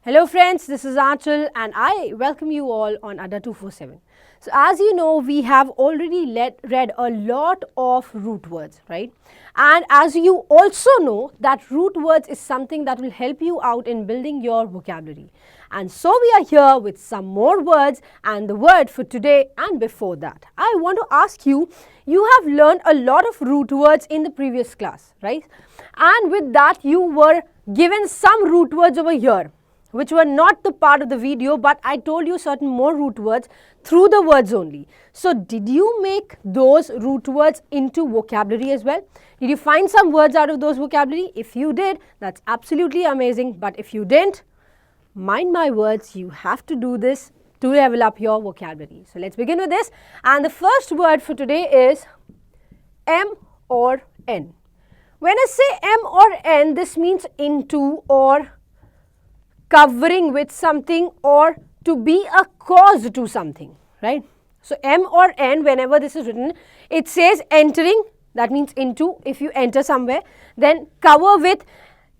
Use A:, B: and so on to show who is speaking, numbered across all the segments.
A: Hello friends, this is Achal and I welcome you all on Adda247. So as you know, we have already read a lot of root words, right? And as you also know that root words is something that will help you out in building your vocabulary. And so we are here with some more words and the word for today and before that. I want to ask you, you have learned a lot of root words in the previous class, right? And with that you were given some root words over here, which were not the part of the video, but I told you certain more root words through the words only. So did you make those root words into vocabulary as well? Did you find some words out of those vocabulary? If you did, that's absolutely amazing. But if you didn't, mind my words, you have to do this to level up your vocabulary. So let's begin with this. And the first word for today is M or N. When I say M or N, this means into or covering with something or to be a cause to something, right? So M or N, whenever this is written, it says entering, that means into, if you enter somewhere, then cover with,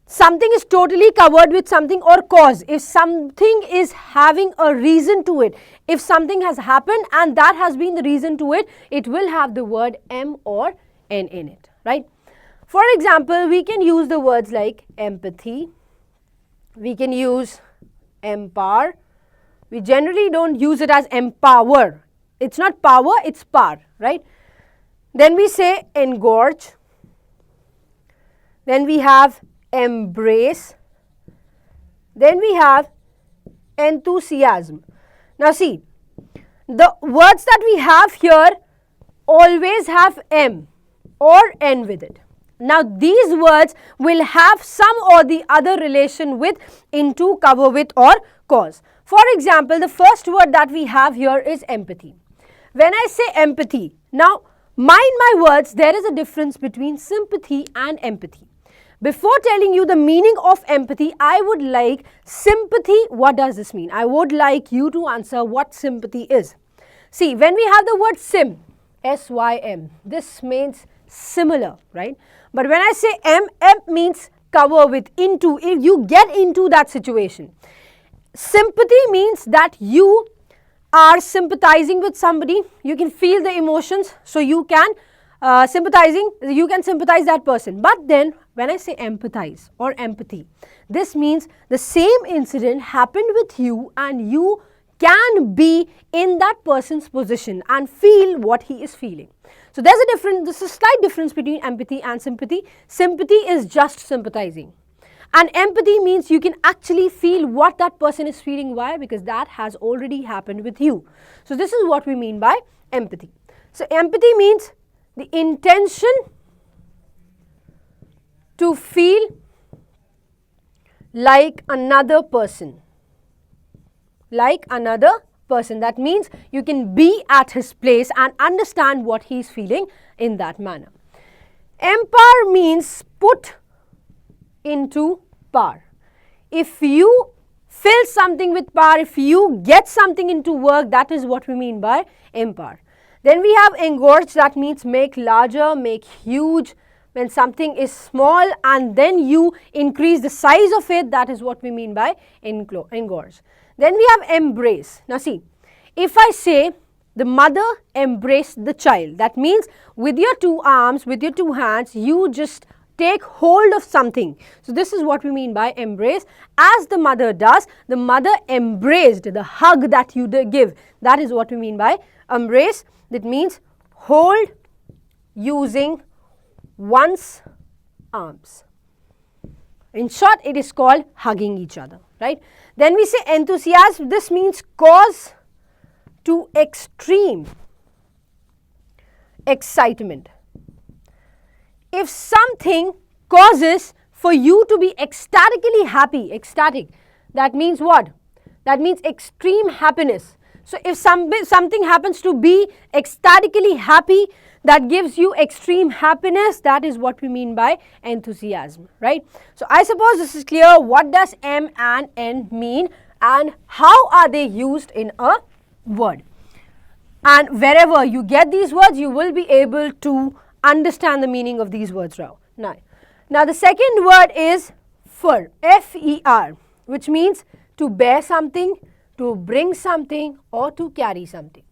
A: something is totally covered with something, or cause, if something is having a reason to it, if something has happened and that has been the reason to it, it will have the word M or N in it, right? For example, we can use the words like empathy. We can use empower. We generally don't use it as empower. It's not power, it's power, right? Then we say engorge. Then we have embrace. Then we have enthusiasm. Now see, the words that we have here always have M or N with it. Now these words will have some or the other relation with, into, cover with or cause. For example, the first word that we have here is empathy. When I say empathy, now mind my words, there is a difference between sympathy and empathy. Before telling you the meaning of empathy, I would like sympathy. What does this mean? I would like you to answer what sympathy is. See, when we have the word sim, S-Y-M, this means similar, right? But when I say M means cover with, into, if you get into that situation. Sympathy means that you are sympathizing with somebody, you can feel the emotions, so you can sympathize that person. But then when I say empathize or empathy, this means the same incident happened with you and you can be in that person's position and feel what he is feeling. So there's a slight difference between empathy and sympathy. Sympathy is just sympathizing. And empathy means you can actually feel what that person is feeling. Why? Because that has already happened with you. So this is what we mean by empathy. So empathy means the intention to feel like another person. Like another person. That means you can be at his place and understand what he is feeling in that manner. Empower means put into power. If you fill something with power, if you get something into work, that is what we mean by empower. Then we have engorge, that means make larger, make huge. When something is small and then you increase the size of it, that is what we mean by engorge. Then we have embrace. Now see, if I say the mother embraced the child, that means with your two arms, with your two hands, you just take hold of something. So this is what we mean by embrace. As the mother does, the mother embraced, the hug that you give. That is what we mean by embrace. That means hold using one's arms. In short, it is called hugging each other, right? Then we say enthusiasm. This means cause to extreme excitement. If something causes for you to be ecstatically happy, ecstatic, that means what? That means extreme happiness. So if something happens to be ecstatically happy, that gives you extreme happiness, that is what we mean by enthusiasm, right? So I suppose this is clear. What does M and N mean and how are they used in a word? And wherever you get these words, you will be able to understand the meaning of these words now. Now the second word is fer, F-E-R, which means to bear something, to bring something, or to carry something.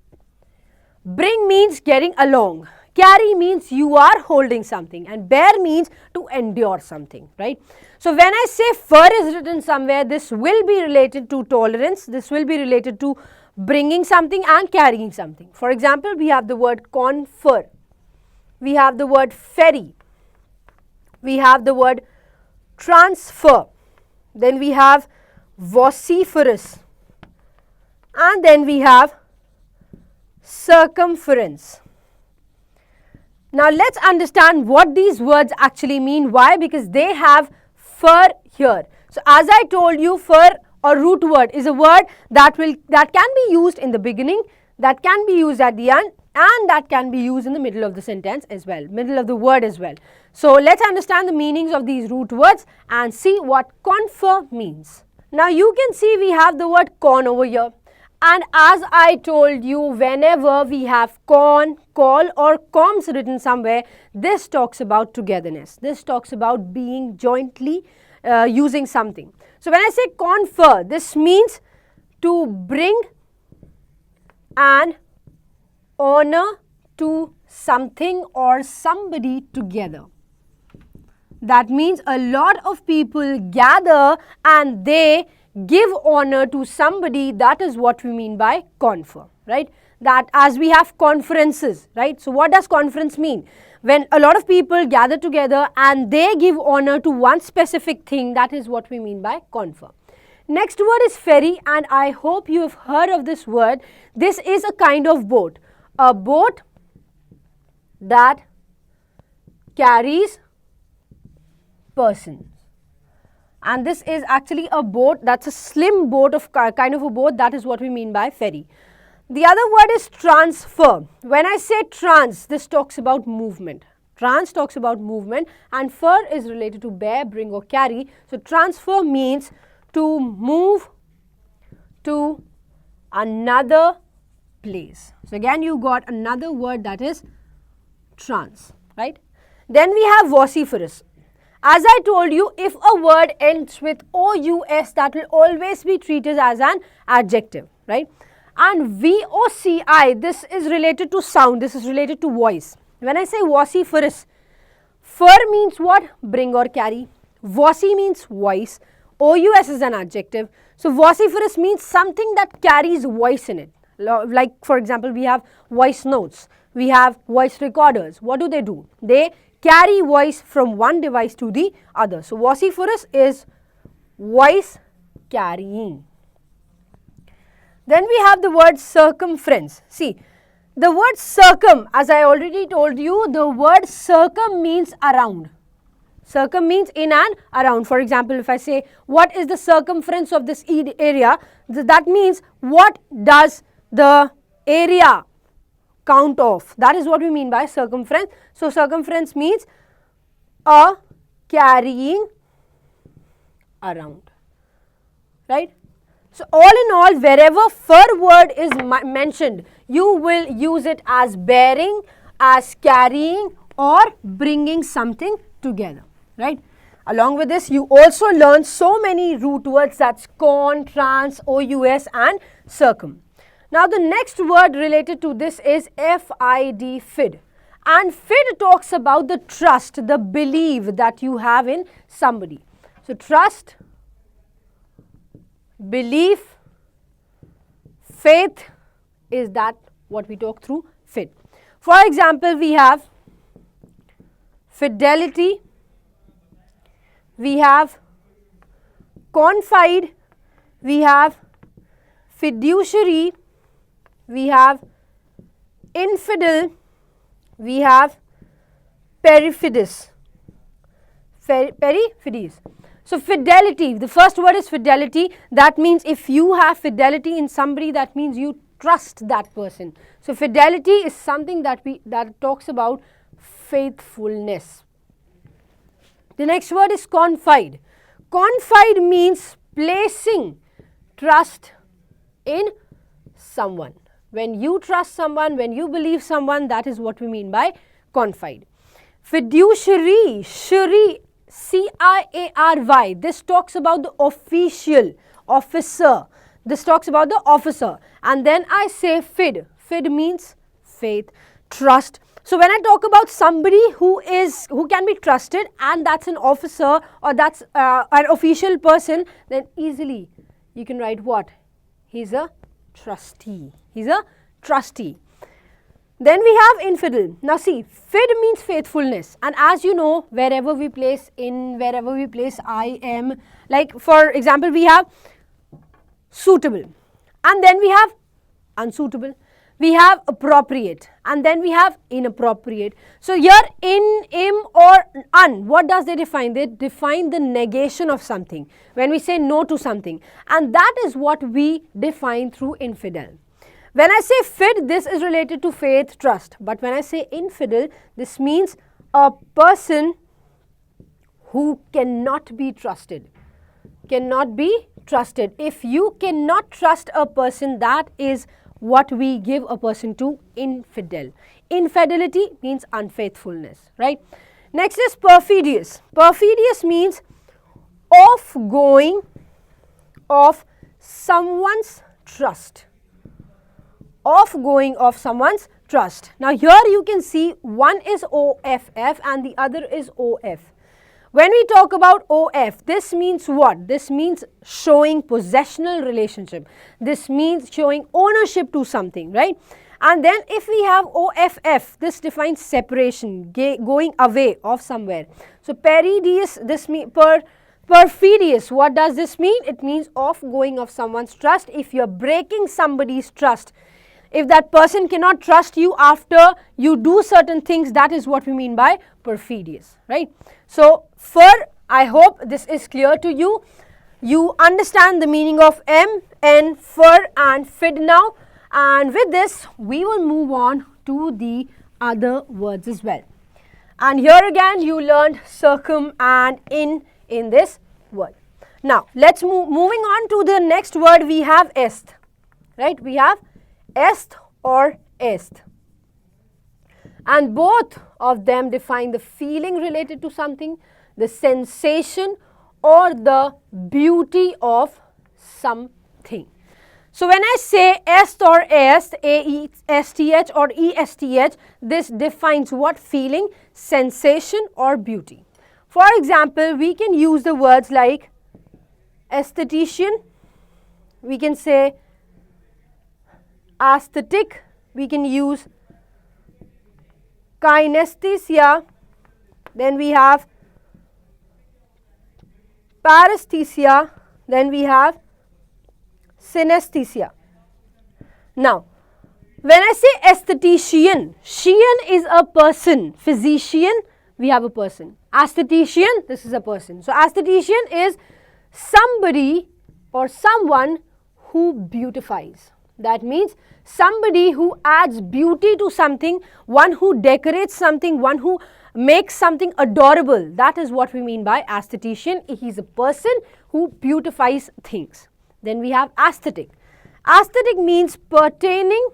A: Bring means getting along. Carry means you are holding something, and bear means to endure something, right? So when I say fur is written somewhere, this will be related to tolerance, this will be related to bringing something and carrying something. For example, we have the word confer, we have the word ferry, we have the word transfer, then we have vociferous, and then we have circumference. Now let's understand what these words actually mean. Why? Because they have fur here. So as I told you, fur or root word is a word that can be used in the beginning, that can be used at the end, and that can be used in the middle of the sentence as well, middle of the word as well. So let's understand the meanings of these root words and see what confer means. Now you can see we have the word con over here. And as I told you, whenever we have con, call or coms written somewhere, this talks about togetherness. This talks about being jointly using something. So when I say confer, this means to bring an honor to something or somebody together. That means a lot of people gather and they give honor to somebody. That is what we mean by confer, right? That as we have conferences, right? So what does conference mean? When a lot of people gather together and they give honor to one specific thing, that is what we mean by confer. Next word is ferry, and I hope you have heard of this word. This is a kind of boat. A boat that carries persons. And this is actually a boat, that's a slim boat of kind of a boat, that is what we mean by ferry. The other word is transfer. When I say trans, this talks about movement. Trans talks about movement, and fer is related to bear, bring or carry. So transfer means to move to another place. So again you got another word, that is trans, right? Then we have vociferous. As I told you, if a word ends with OUS, that will always be treated as an adjective, right? And VOCI, this is related to sound, this is related to voice. When I say vociferous, fur means what? Bring or carry. Voci means voice. OUS is an adjective. So vociferous means something that carries voice in it. Like for example, we have voice notes, we have voice recorders. What do? They carry voice from one device to the other. So vociferous is voice carrying. Then we have the word circumference. See, the word circum, as I already told you, the word circum means around. Circum means in and around. For example, if I say, what is the circumference of this area? That means, what does the area count of? That is what we mean by circumference. So circumference means a carrying around, right? So all in all, wherever fur word is mentioned, you will use it as bearing, as carrying or bringing something together, right? Along with this, you also learn so many root words, that's con, trans, OUS and circum. Now the next word related to this is FID, fid. And fid talks about the trust, the belief that you have in somebody. So trust, belief, faith is that what we talk through fid. For example, we have fidelity, we have confide, we have fiduciary, we have infidel, we have perfidious. Perfidious. So fidelity, the first word is fidelity. That means if you have fidelity in somebody, that means you trust that person. So fidelity is something that talks about faithfulness. The next word is confide. Confide means placing trust in someone. When you trust someone, when you believe someone, that is what we mean by confide. Fiduciary, shuri, C-I-A-R-Y, this talks about the official officer. This talks about the officer. And then I say fid. Fid means faith, trust. So when I talk about somebody who can be trusted and that's an officer or that's an official person, then easily you can write what? He's a trustee. He's a trustee. Then we have infidel. Now see, fid means faithfulness, and as you know, wherever we place in, wherever we place I am, like for example we have suitable, and then we have unsuitable, we have appropriate, and then we have inappropriate. So here in, im or un, what does they define? They define the negation of something, when we say no to something, and that is what we define through infidel. When I say fid, this is related to faith, trust, but when I say infidel, this means a person who cannot be trusted. Cannot be trusted. If you cannot trust a person, that is what we give a person to infidel. Infidelity means unfaithfulness, right? Next is perfidious. Perfidious means off-going of someone's trust. Off-going of someone's trust. Now here you can see one is OFF and the other is OF. When we talk about OF, this means what? This means showing possessional relationship. This means showing ownership to something, right? And then if we have OFF, this defines separation, going away of somewhere. So perfidious, this means perfidious. What does this mean? It means off-going of someone's trust. If you're breaking somebody's trust, if that person cannot trust you after you do certain things, that is what we mean by perfidious, right? So, I hope this is clear to you. You understand the meaning of M, N, fur and fid now. And with this, we will move on to the other words as well. And here again, you learned circum and in this word. Now, let's moving on to the next word. We have est, right? We have est or est, and both of them define the feeling related to something, the sensation or the beauty of something. So when I say est or est, A-E-S-T-H or E-S-T-H, this defines what? Feeling, sensation or beauty. For example, we can use the words like aesthetician, we can say aesthetic, we can use synesthesia, then we have paresthesia, then we have synesthesia. Now, when I say aesthetician, Shian is a person, physician, we have a person. Aesthetician, this is a person. So, aesthetician is somebody or someone who beautifies. That means somebody who adds beauty to something, one who decorates something, one who makes something adorable. That is what we mean by aesthetician. He is a person who beautifies things. Then we have aesthetic. Aesthetic means pertaining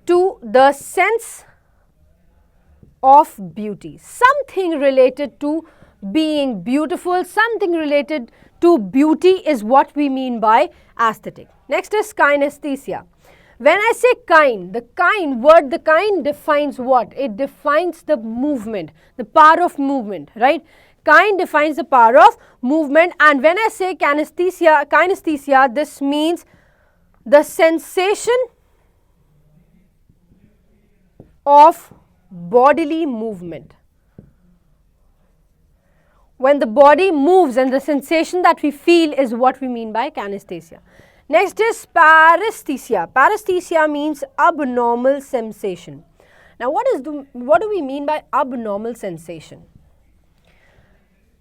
A: to the sense of beauty. Something related to being beautiful, something related to beauty is what we mean by aesthetic. Next is synesthesia. When I say kind, the kind defines what? It defines the movement, the power of movement, right? Kind defines the power of movement, and when I say synesthesia, this means the sensation of bodily movement. When the body moves and the sensation that we feel is what we mean by synesthesia. Next is paresthesia. Paresthesia means abnormal sensation. Now what do we mean by abnormal sensation?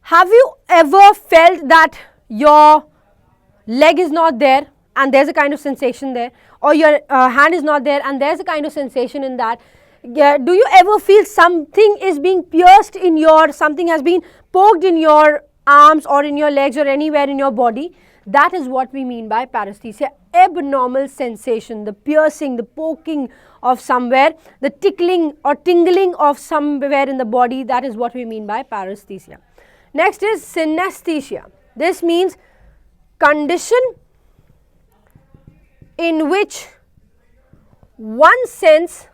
A: Have you ever felt that your leg is not there and there's a kind of sensation there, or your hand is not there and there's a kind of sensation in that? Do you ever feel something is being pierced in your, something has been poked in your arms or in your legs or anywhere in your body? That is what we mean by paresthesia. Abnormal sensation, the piercing, the poking of somewhere, the tickling or tingling of somewhere in the body, that is what we mean by paresthesia. Next is synesthesia. This means condition in which one sense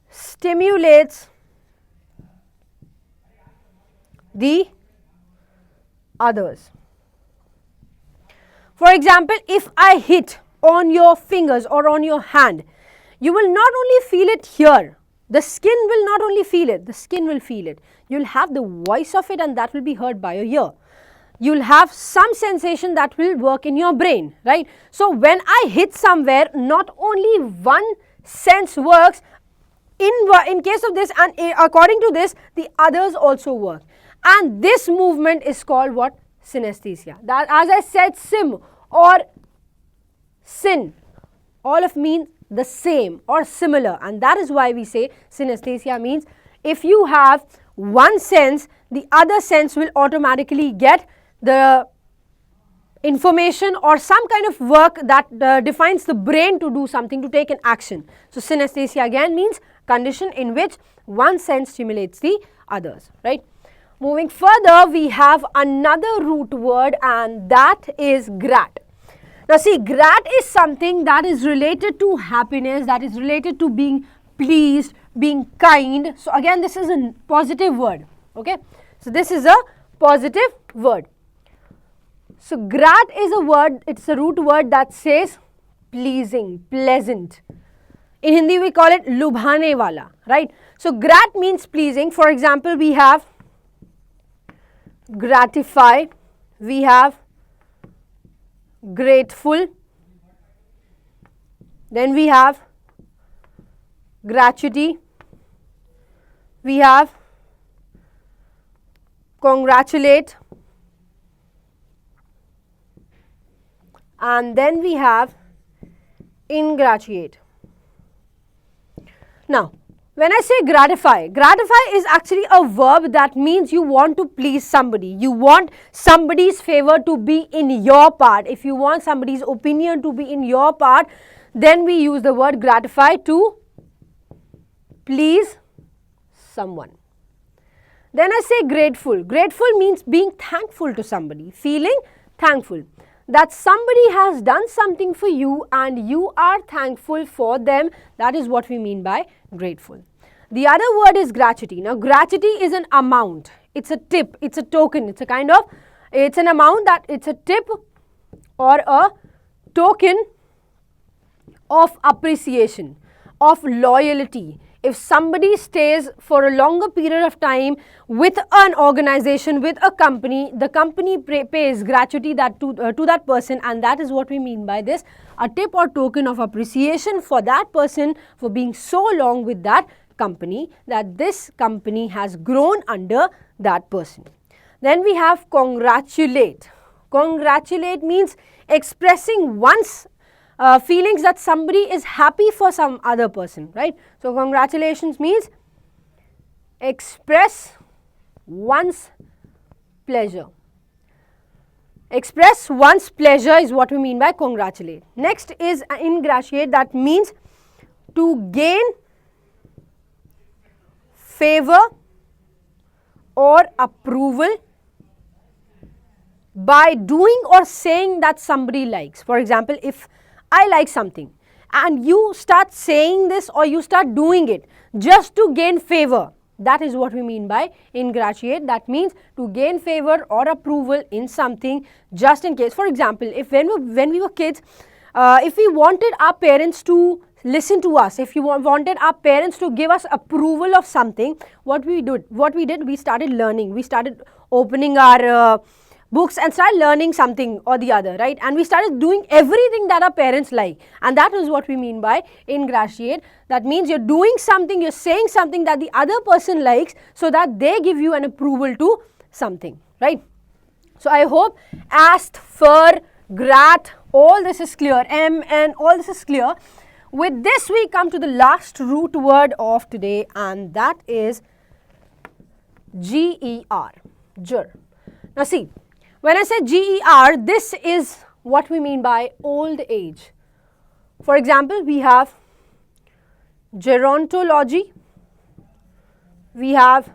A: stimulates the others. For example, if I hit on your fingers or on your hand, you will not only feel it here, the skin will not only feel it, the skin will feel it. You will have the voice of it and that will be heard by your ear. You will have some sensation that will work in your brain, right? So when I hit somewhere, not only one sense works, in case of this and according to this, the others also work. And this movement is called what? Synesthesia. That, as I said, sim or sin, all of mean the same or similar, and that is why we say synesthesia means if you have one sense, the other sense will automatically get the information or some kind of work that defines the brain to do something, to take an action. So synesthesia again means condition in which one sense stimulates the others, right? Moving further, we have another root word and that is grat. Now see, grat is something that is related to happiness, that is related to being pleased, being kind. So again, this is a positive word, okay? So this is a positive word. So grat is a word, it's a root word that says pleasing, pleasant. In Hindi we call it lubhane wala, right? So grat means pleasing. For example, we have gratify, we have grateful, then we have gratuity, we have congratulate, and then we have ingratiate. Now, when I say gratify, gratify is actually a verb that means you want to please somebody. You want somebody's favor to be in your part. If you want somebody's opinion to be in your part, then we use the word gratify to please someone. Then I say grateful. Grateful means being thankful to somebody, feeling thankful. That somebody has done something for you and you are thankful for them. That is what we mean by grateful. The other word is gratuity. Now, gratuity is an amount. It's a tip. It's a token. It's a kind of, it's an amount that it's a tip or a token of appreciation, of loyalty. If somebody stays for a longer period of time with an organization, with a company, the company pays gratuity that to that person, and that is what we mean by this, a tip or token of appreciation for that person for being so long with that company, that this company has grown under that person. Then we have congratulate. Congratulate means expressing one's feelings that somebody is happy for some other person, right? So congratulations means express one's pleasure. Express one's pleasure is what we mean by congratulate. Next is ingratiate, that means to gain favor or approval by doing or saying that somebody likes. For example, if I like something and you start saying this or you start doing it just to gain favor, that is what we mean by ingratiate. That means to gain favor or approval in something just in case. For example, if when we were kids, if we wanted our parents to listen to us, if you wanted our parents to give us approval of something, what we did, we started learning. We started opening our books and started learning something or the other, right? And we started doing everything that our parents like, and that is what we mean by ingratiate. That means you're doing something, you're saying something that the other person likes so that they give you an approval to something, right? So I hope ast, fur, grat, all this is clear, m, n, all this is clear. With this we come to the last root word of today, and that is G-E-R, ger. Now see, when I say G-E-R, this is what we mean by old age. For example, we have gerontology, we have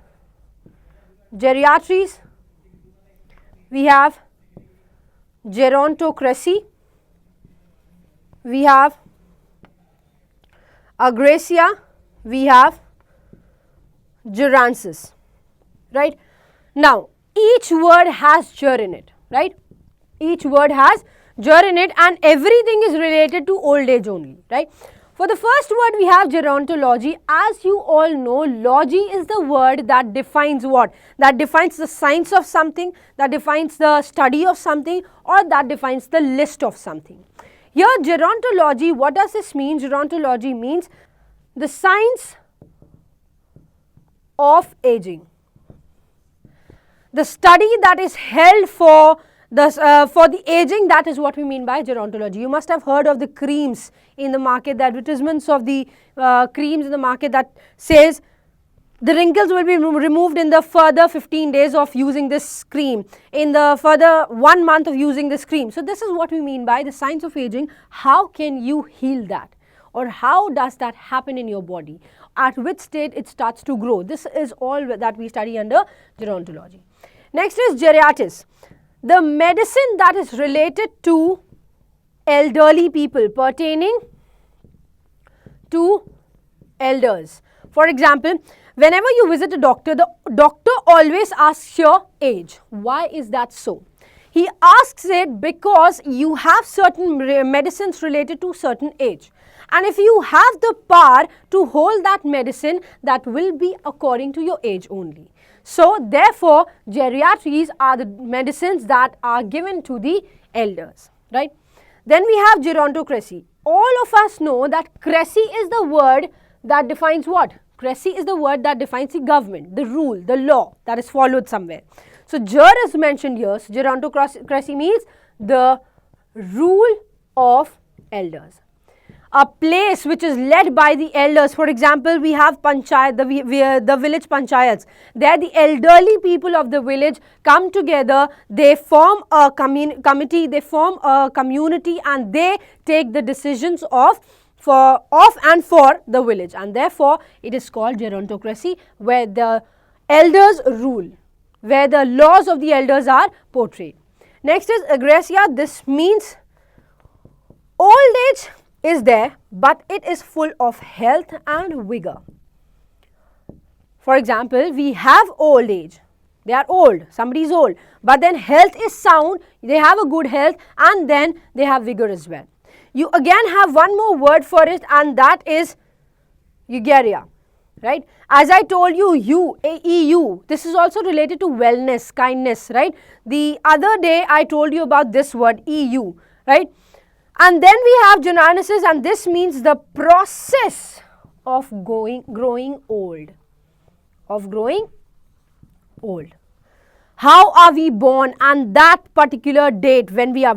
A: geriatries, we have Gerontocracy, we have Agracia, we have Geransis, right. Now, each word has ger in it, right. Each word has ger in it and everything is related to old age only, right. For the first word we have gerontology. As you all know, logy is the word that defines what? That defines the science of something, that defines the study of something, or that defines the list of something. Here gerontology, what does this mean? Gerontology means the science of aging. The study that is held for the aging, that is what we mean by gerontology. You must have heard of the creams in the market, the advertisements of the creams in the market that says the wrinkles will be removed in the further 15 days of using this cream, in the further 1 month of using this cream. So this is what we mean by the science of aging. How can you heal that? Or how does that happen in your body? At which state it starts to grow? This is all that we study under gerontology. Next is geriatrics. The medicine that is related to elderly people, pertaining to elders. For example, whenever you visit a doctor, the doctor always asks your age. Why is that so? He asks it because you have certain medicines related to certain age. And if you have the power to hold that medicine, that will be according to your age only. So, therefore, geriatrics are the medicines that are given to the elders, right. Then we have gerontocracy. All of us know that cracy is the word that defines what? Cracy is the word that defines the government, the rule, the law that is followed somewhere. So, ger is mentioned here. So, gerontocracy means the rule of elders. A place which is led by the elders. For example, we have panchayat, the village panchayats. There the elderly people of the village come together, they form a committee, they form a community and they take the decisions of and for the village, and therefore it is called gerontocracy, where the elders rule, where the laws of the elders are portrayed. Next is agracia. This means old age is there, but it is full of health and vigor. For example, we have old age. They are old, somebody is old, but then health is sound, they have a good health and then they have vigor as well. You again have one more word for it and that is eugeria, right. As I told you, EU, this is also related to wellness, kindness, right. The other day I told you about this word EU, right. And then we have genesis, and this means the process of growing old, How are we born, and that particular date when we are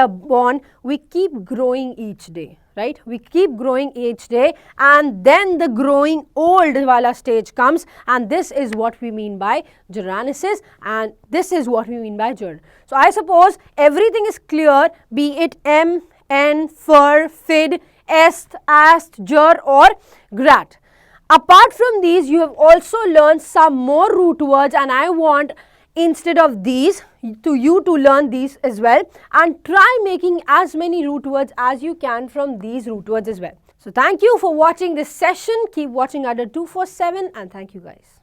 A: born, we keep growing each day, right? We keep growing each day, and then the growing old wala stage comes, and this is what we mean by genesis, and this is what we mean by ger. So I suppose everything is clear, be it M, N, fer, fid, est, ast, ger or grat. Apart from these, you have also learned some more root words, and I want instead of these you to learn these as well, and try making as many root words as you can from these root words as well. So thank you for watching this session. Keep watching Adda247 and thank you guys.